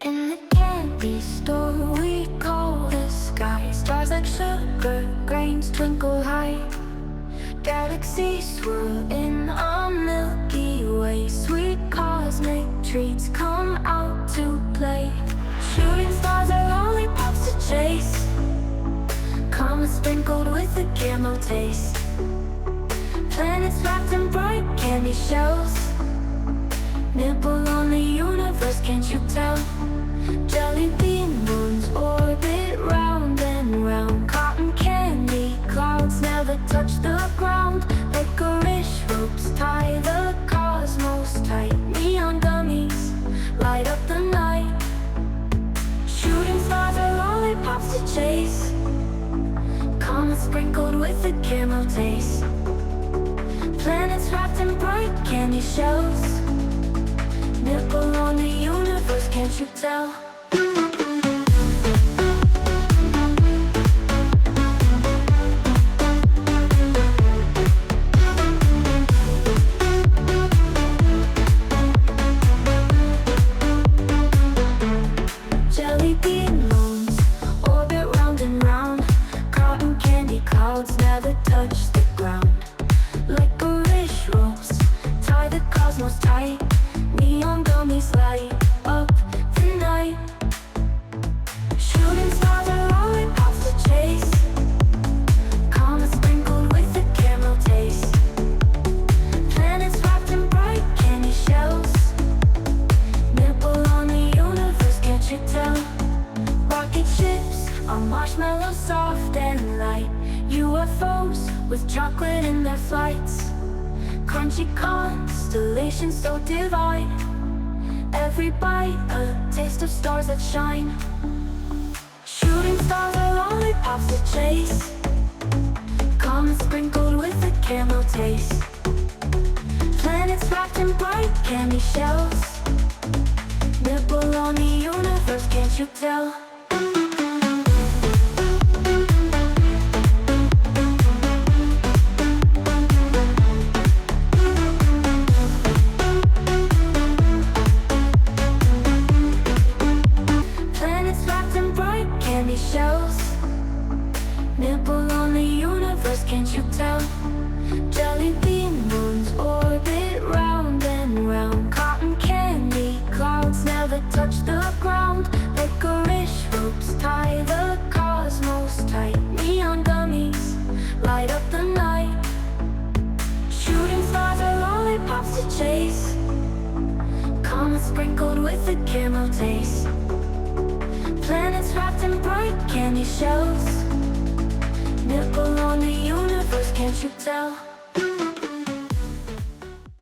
In the candy store we call the sky, stars like sugar grains twinkle high. Galaxies swirl in a Milky Way, sweet cosmic treats come out to play. Shooting stars are lollipops to chase, comets sprinkled with a caramel taste. Planets wrapped in bright candy shells, nibble on the universe, can't you tell? Jelly bean moons orbit round and round. Cotton candy clouds never touch the ground. Licorice ropes tie the cosmos tight. Neon gummies light up the night. Shooting stars are lollipops to chase, comets sprinkled with a caramel taste. Planets wrapped in bright candy shells, nibble on the universe, can't you tell? Jelly bean moons orbit round and round. Cotton candy clouds never touch the ground. Licorice ropes tie the cosmos tight. Neon gummies light up the night. Shooting stars are lollipops to chase, comets sprinkled with a caramel taste. Planets wrapped in bright candy shells, nibble on the universe, can't you tell? Rocket ships are marshmallows soft and light. UFOs with chocolate in their flights. Crunchy constellations so divine. Every bite a taste of stars that shine. Shooting stars are lollipops to chase, comets sprinkled with a caramel taste. Planets wrapped in bright candy shells, nibble on the universe, can't you tell? Shells, nibble on the universe, can't you tell? Jelly bean moons orbit round and round. Cotton candy clouds never touch the ground. Licorice ropes tie the cosmos tight. Neon gummies light up the night. Shooting stars are lollipops to chase, comets sprinkled with a caramel taste. Planets wrapped in bright candy shells, nibble on the universe, can't you tell?